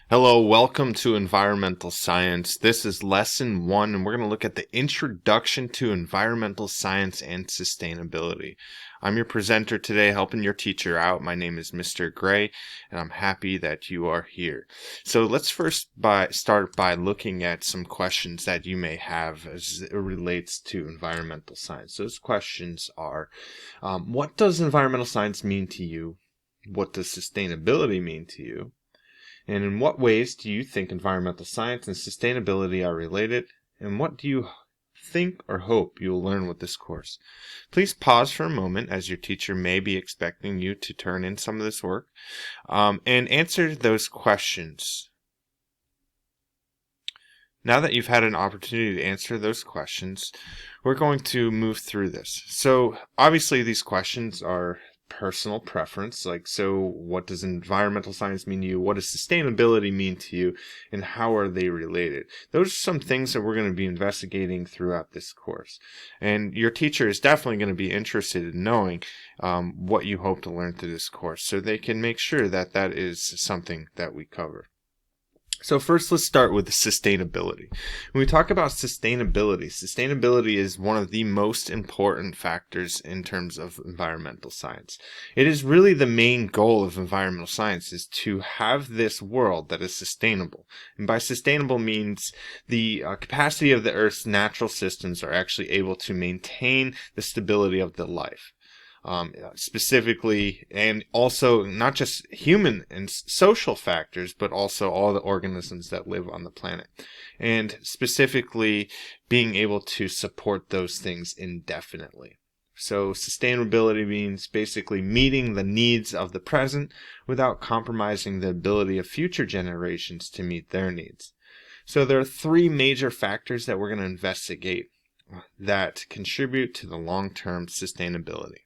Hello, welcome to Environmental Science. This is lesson 1, and we're going to look at the introduction to environmental science and sustainability. I'm your presenter today, helping your teacher out. My name is Mr. Gray, and I'm happy that you are here. So let's first start by looking at some questions that you may have as it relates to environmental science. Those questions are, what does environmental science mean to you? What does sustainability mean to you? And in what ways do you think environmental science and sustainability are related? And what do you think or hope you'll learn with this course? Please pause for a moment, as your teacher may be expecting you to turn in some of this work, and answer those questions. Now that you've had an opportunity to answer those questions, we're going to move through this. So obviously these questions are personal preference, so what does environmental science mean to you? What does sustainability mean to you? And how are they related? Those are some things that we're going to be investigating throughout this course. And your teacher is definitely going to be interested in knowing what you hope to learn through this course, so they can make sure that that is something that we cover. So first, let's start with sustainability. When we talk about sustainability is one of the most important factors in terms of environmental science. It is really the main goal of environmental science, is to have this world that is sustainable. And by sustainable means the capacity of the Earth's natural systems are actually able to maintain the stability of the life. Specifically, and also not just human and social factors, but also all the organisms that live on the planet. And specifically, being able to support those things indefinitely. So sustainability means basically meeting the needs of the present without compromising the ability of future generations to meet their needs. So there are three major factors that we're going to investigate that contribute to the long-term sustainability.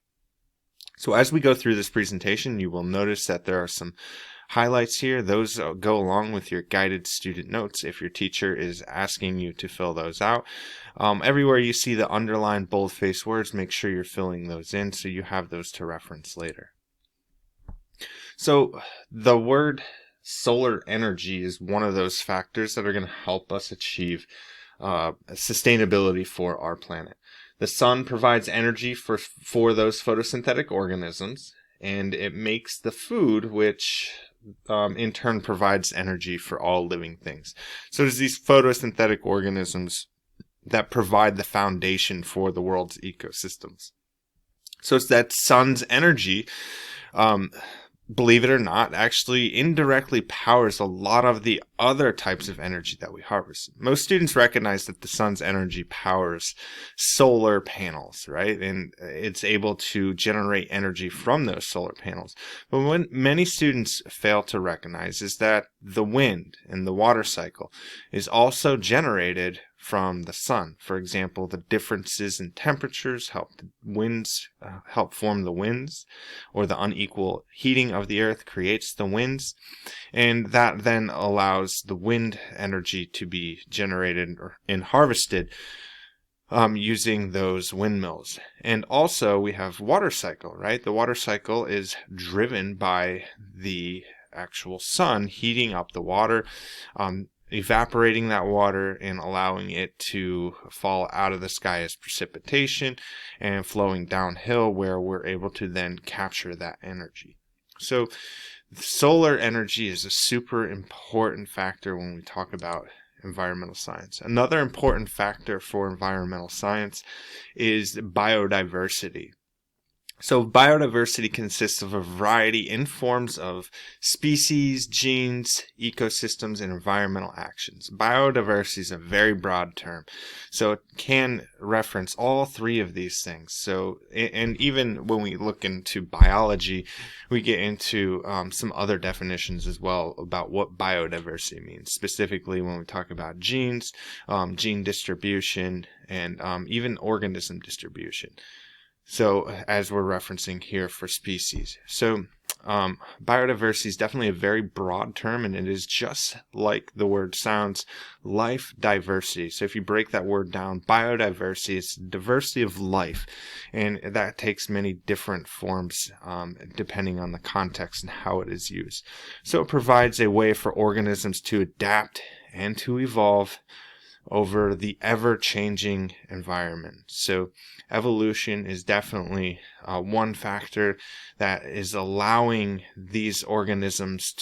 So as we go through this presentation, you will notice that there are some highlights here. Those go along with your guided student notes if your teacher is asking you to fill those out. Everywhere you see the underlined bold-faced words, make sure you're filling those in so you have those to reference later. So the word solar energy is one of those factors that are going to help us achieve sustainability for our planet. The sun provides energy for those photosynthetic organisms, and it makes the food, which in turn provides energy for all living things. So there's these photosynthetic organisms that provide the foundation for the world's ecosystems. So it's that sun's energy, believe it or not, actually indirectly powers a lot of the other types of energy that we harvest. Most students recognize that the sun's energy powers solar panels, right? And it's able to generate energy from those solar panels. But what many students fail to recognize is that the wind and the water cycle is also generated from the sun. For example, the differences in temperatures help form the winds, or the unequal heating of the earth creates the winds, and that then allows the wind energy to be generated and harvested using those windmills. And also we have water cycle, right? The water cycle is driven by the actual sun heating up the water, evaporating that water and allowing it to fall out of the sky as precipitation and flowing downhill, where we're able to then capture that energy. So solar energy is a super important factor when we talk about environmental science. Another important factor for environmental science is biodiversity. So biodiversity consists of a variety in forms of species, genes, ecosystems, and environmental actions. Biodiversity is a very broad term, so it can reference all three of these things. So, and even when we look into biology, we get into some other definitions as well about what biodiversity means, specifically when we talk about genes, gene distribution, and even organism distribution. So as we're referencing here for species. So biodiversity is definitely a very broad term, and it is just like the word sounds, life diversity. So if you break that word down, biodiversity is diversity of life, and that takes many different forms depending on the context and how it is used. So it provides a way for organisms to adapt and to evolve over the ever-changing environment. So evolution is definitely one factor that is allowing these organisms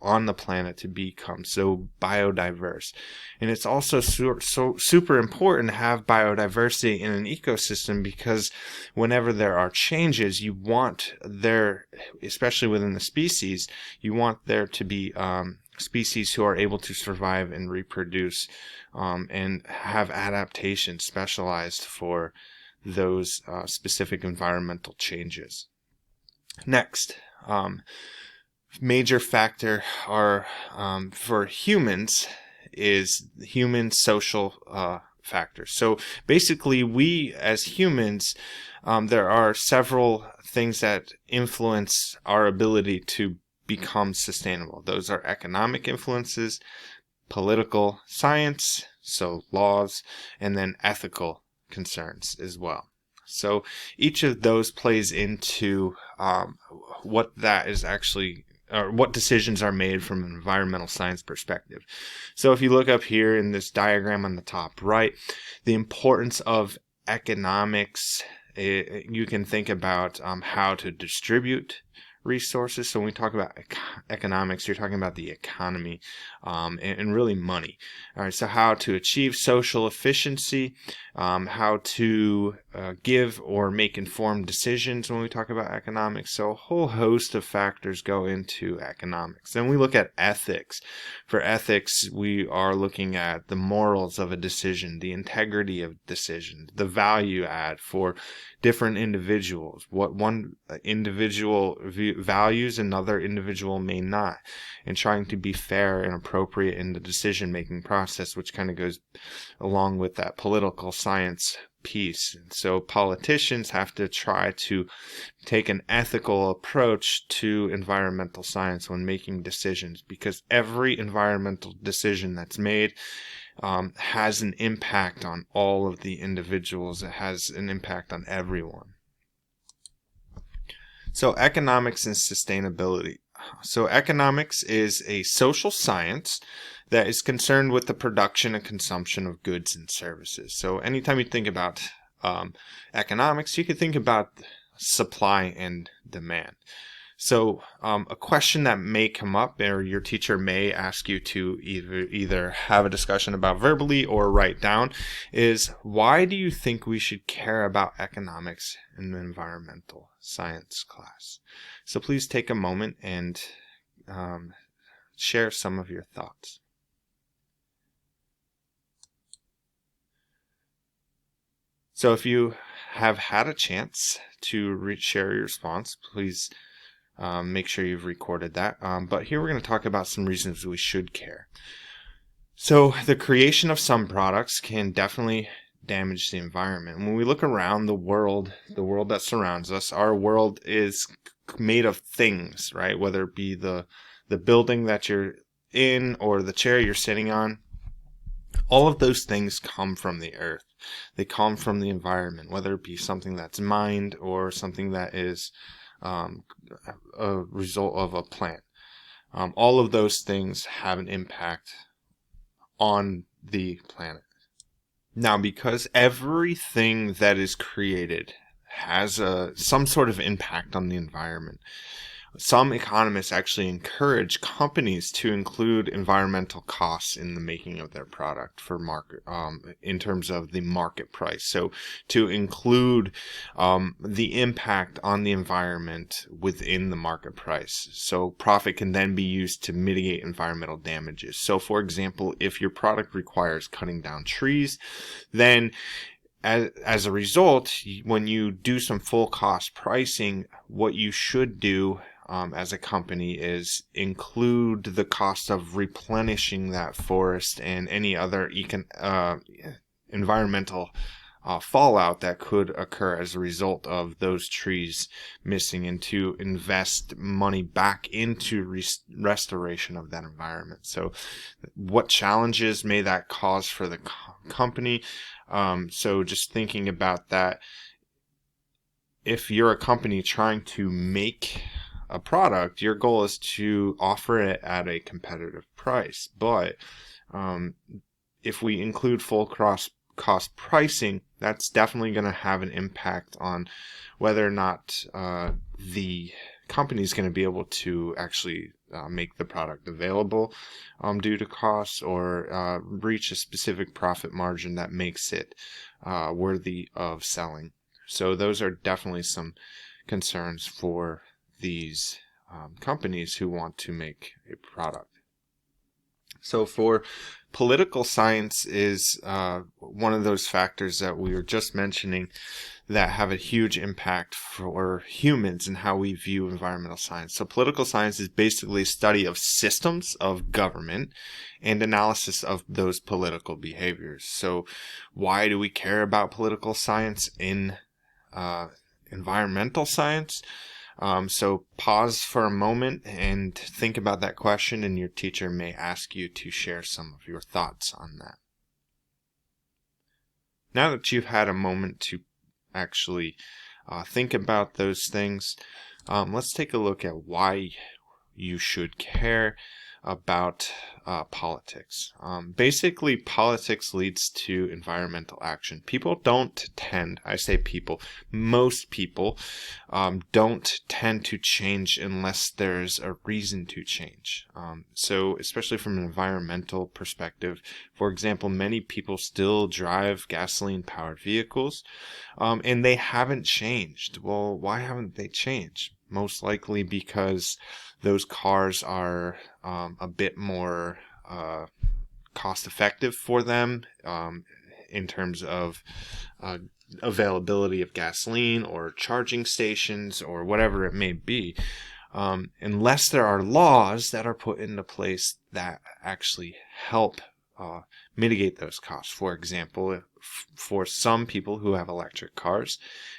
on the planet to become so biodiverse. And it's also so super important to have biodiversity in an ecosystem, because whenever there are changes, you want there, especially within the species, you want there to be species who are able to survive and reproduce and have adaptation specialized for those specific environmental changes. Next, major factor are for humans is human social factors. So basically, we as humans, there are several things that influence our ability to become sustainable. Those are economic influences, political science, so laws, and then ethical concerns as well. So each of those plays into what that is actually, or what decisions are made from an environmental science perspective. So if you look up here in this diagram on the top right, the importance of economics, you can think about how to distribute resources. So when we talk about economics, you're talking about the economy and really money. All right, so how to achieve social efficiency, how to give or make informed decisions when we talk about economics. So a whole host of factors go into economics. Then we look at ethics. For ethics, we are looking at the morals of a decision, the integrity of decisions, the value add for different individuals, what one individual values another individual may not, and trying to be fair and appropriate in the decision-making process, which kind of goes along with that political science piece. So politicians have to try to take an ethical approach to environmental science when making decisions, because every environmental decision that's made has an impact on all of the individuals. It has an impact on everyone. So economics and sustainability. So economics is a social science that is concerned with the production and consumption of goods and services. So anytime you think about economics, you could think about supply and demand. So a question that may come up, or your teacher may ask you to either have a discussion about verbally or write down, is why do you think we should care about economics in the environmental science class? So please take a moment and share some of your thoughts. So if you have had a chance to share your response, please make sure you've recorded that. But here we're going to talk about some reasons we should care. So the creation of some products can definitely damage the environment. When we look around the world that surrounds us, our world is made of things, right? Whether it be the building that you're in or the chair you're sitting on. All of those things come from the earth. They come from the environment, whether it be something that's mined or something that is a result of a plant. All of those things have an impact on the planet. Now, because everything that is created has some sort of impact on the environment, some economists actually encourage companies to include environmental costs in the making of their product for market, in terms of the market price. So to include the impact on the environment within the market price. So profit can then be used to mitigate environmental damages. So for example, if your product requires cutting down trees, then as a result, when you do some full cost pricing, what you should do as a company is include the cost of replenishing that forest and any other environmental fallout that could occur as a result of those trees missing, and to invest money back into restoration of that environment. So what challenges may that cause for the company? So just thinking about that, if you're a company trying to make a product, your goal is to offer it at a competitive price. But if we include full cost pricing, that's definitely going to have an impact on whether or not the company is going to be able to actually make the product available due to costs, or reach a specific profit margin that makes it worthy of selling. So those are definitely some concerns for these companies who want to make a product. So for political science is one of those factors that we were just mentioning that have a huge impact for humans and how we view environmental science. So political science is basically a study of systems of government and analysis of those political behaviors. So why do we care about political science in environmental science? So pause for a moment and think about that question, and your teacher may ask you to share some of your thoughts on that. Now that you've had a moment to actually think about those things, let's take a look at why you should care about politics. Basically, politics leads to environmental action. People don't tend, I say people, most people don't tend to change unless there's a reason to change. So especially from an environmental perspective, for example, many people still drive gasoline-powered vehicles, and they haven't changed. Well, why haven't they changed? Most likely because those cars are a bit more cost effective for them in terms of availability of gasoline or charging stations or whatever it may be, unless there are laws that are put into place that actually help mitigate those costs. For example, for some people who have electric cars,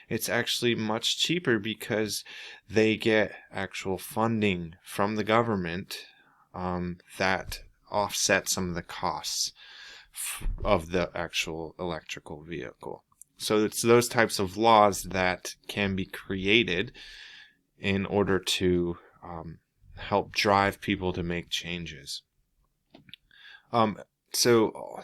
it's actually much cheaper because they get actual funding from the government that offset some of the costs of the actual electrical vehicle. So it's those types of laws that can be created in order to help drive people to make changes. So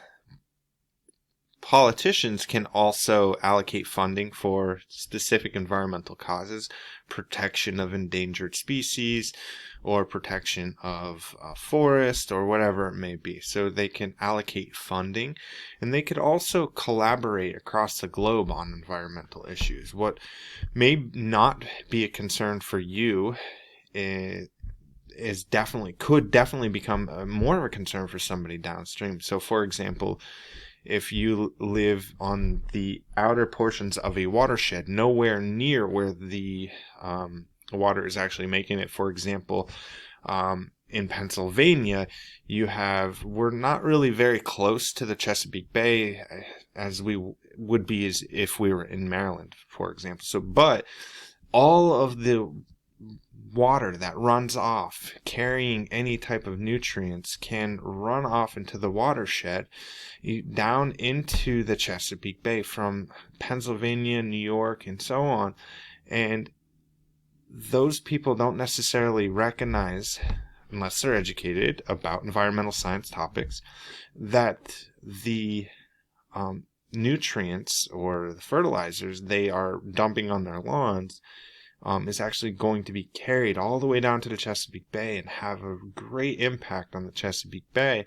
politicians can also allocate funding for specific environmental causes, protection of endangered species, or protection of forest, or whatever it may be. So they can allocate funding, and they could also collaborate across the globe on environmental issues. What may not be a concern for you could definitely become more of a concern for somebody downstream. So for example, if you live on the outer portions of a watershed, nowhere near where the water is actually making it, for example, in Pennsylvania, we're not really very close to the Chesapeake Bay as we would be as if we were in Maryland, for example. So, but all of the water that runs off carrying any type of nutrients can run off into the watershed down into the Chesapeake Bay from Pennsylvania, New York, and so on. And those people don't necessarily recognize, unless they're educated about environmental science topics, that the nutrients or the fertilizers they are dumping on their lawns is actually going to be carried all the way down to the Chesapeake Bay and have a great impact on the Chesapeake Bay,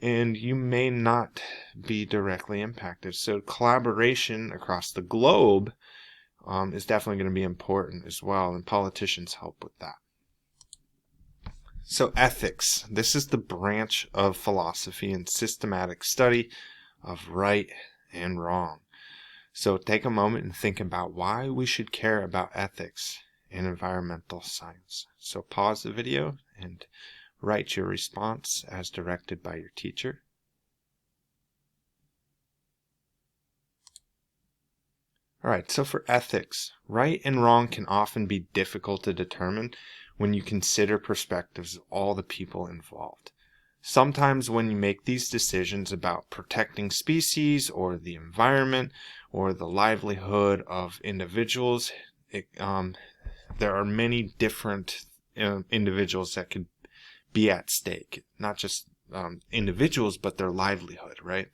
and you may not be directly impacted. So collaboration across the globe is definitely going to be important as well, and politicians help with that. So ethics. This is the branch of philosophy and systematic study of right and wrong. So take a moment and think about why we should care about ethics in environmental science. So pause the video and write your response as directed by your teacher. All right, so for ethics, right and wrong can often be difficult to determine when you consider perspectives of all the people involved. Sometimes when you make these decisions about protecting species or the environment or the livelihood of individuals, there are many different individuals that could be at stake, not just individuals, but their livelihood, right?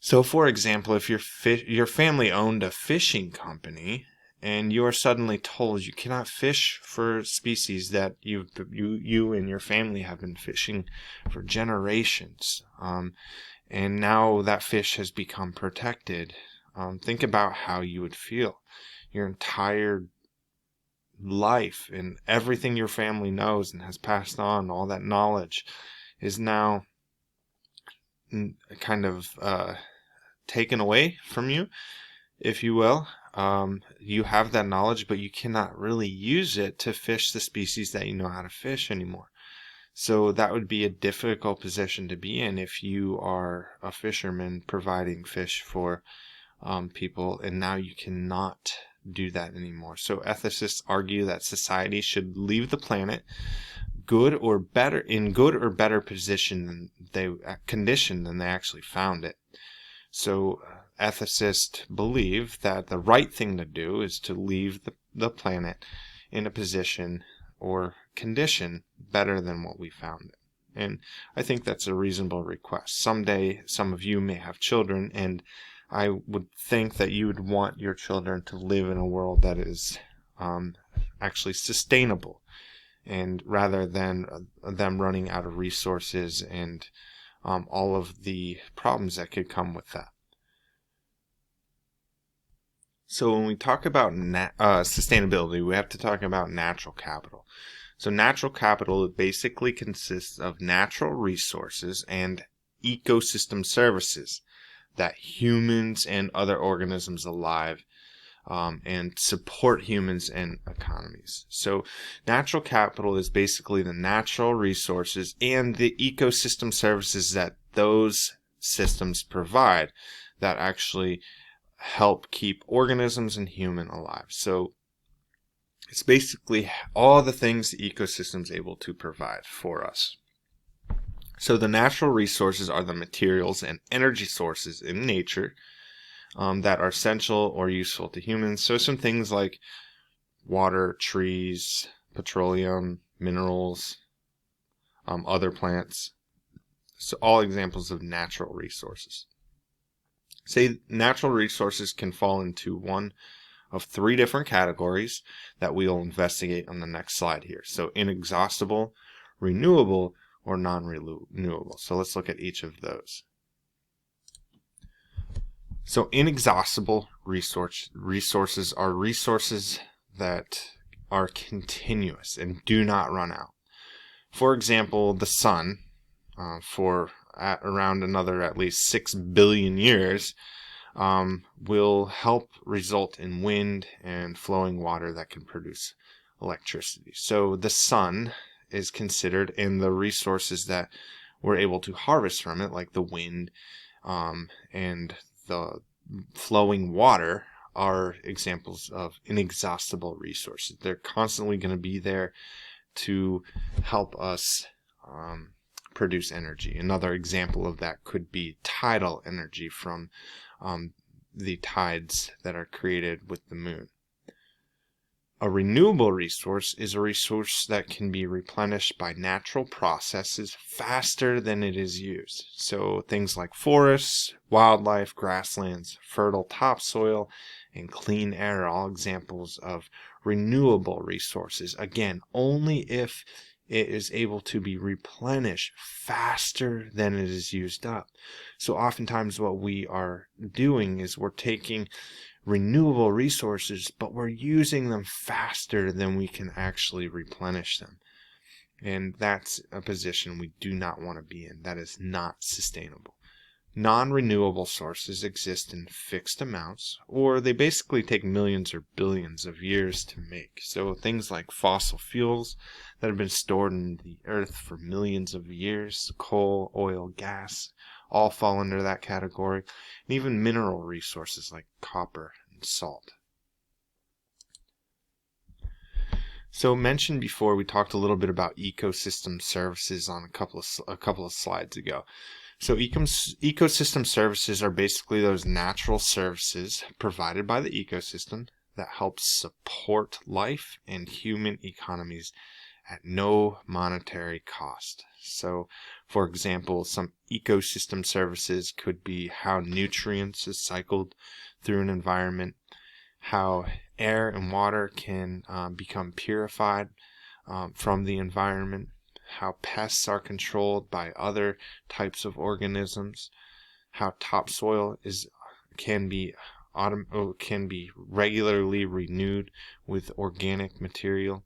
So, for example, if your family owned a fishing company and you are suddenly told you cannot fish for species that you and your family have been fishing for generations, and now that fish has become protected, think about how you would feel. Your entire life and everything your family knows and has passed on, all that knowledge, is now kind of taken away from you, if you will. You have that knowledge, but you cannot really use it to fish the species that you know how to fish anymore. So that would be a difficult position to be in if you are a fisherman providing fish for people, and now you cannot do that anymore. So ethicists argue that society should leave the planet in good or better condition than they actually found it. So ethicists believe that the right thing to do is to leave the planet in a position or condition better than what we found it. And I think that's a reasonable request. Someday, some of you may have children, and I would think that you would want your children to live in a world that is actually sustainable, and rather than them running out of resources and all of the problems that could come with that. So when we talk about sustainability, we have to talk about natural capital. So natural capital basically consists of natural resources and ecosystem services that humans and other organisms alive and support humans and economies. So natural capital is basically the natural resources and the ecosystem services that those systems provide that actually help keep organisms and human alive. So it's basically all the things the ecosystem is able to provide for us. So the natural resources are the materials and energy sources in nature that are essential or useful to humans. So some things like water, trees, petroleum, minerals, other plants. So all examples of natural resources. Say natural resources can fall into one of three different categories that we'll investigate on the next slide here. So inexhaustible, renewable, or non-renewable. So let's look at each of those. So inexhaustible resources are resources that are continuous and do not run out. For example, the sun, around another at least 6 billion years, will help result in wind and flowing water that can produce electricity. So the sun is considered, and the resources that we're able to harvest from it, like the wind and the flowing water, are examples of inexhaustible resources. They're constantly going to be there to help us produce energy. Another example of that could be tidal energy from the tides that are created with the moon. A renewable resource is a resource that can be replenished by natural processes faster than it is used. So things like forests, wildlife, grasslands, fertile topsoil, and clean air are all examples of renewable resources. Again, only if it is able to be replenished faster than it is used up. So oftentimes what we are doing is we're taking renewable resources, but we're using them faster than we can actually replenish them. And that's a position we do not want to be in. That is not sustainable. Non-renewable sources exist in fixed amounts, or they basically take millions or billions of years to make. So things like fossil fuels that have been stored in the earth for millions of years, coal, oil, gas, all fall under that category. And even mineral resources like copper and and salt. So mentioned before, we talked a little bit about ecosystem services on a couple of slides ago. So ecosystem services are basically those natural services provided by the ecosystem that help support life and human economies at no monetary cost. So, for example, some ecosystem services could be how nutrients is cycled through an environment, how air and water can become purified from the environment, how pests are controlled by other types of organisms, how topsoil can be regularly renewed with organic material,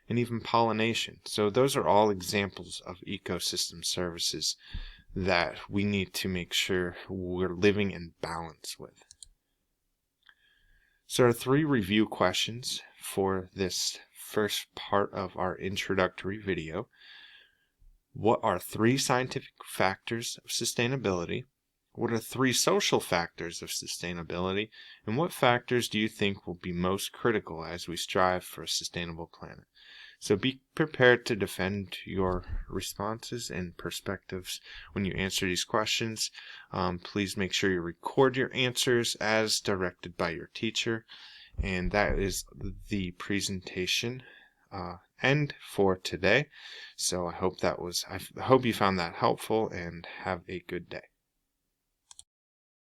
and even pollination. So those are all examples of ecosystem services that we need to make sure we're living in balance with. So there are 3 review questions for this first part of our introductory video. What are 3 scientific factors of sustainability? What are 3 social factors of sustainability? And what factors do you think will be most critical as we strive for a sustainable planet? So be prepared to defend your responses and perspectives when you answer these questions. Please make sure you record your answers as directed by your teacher. And that is the presentation end for today. So I hope you found that helpful, and have a good day.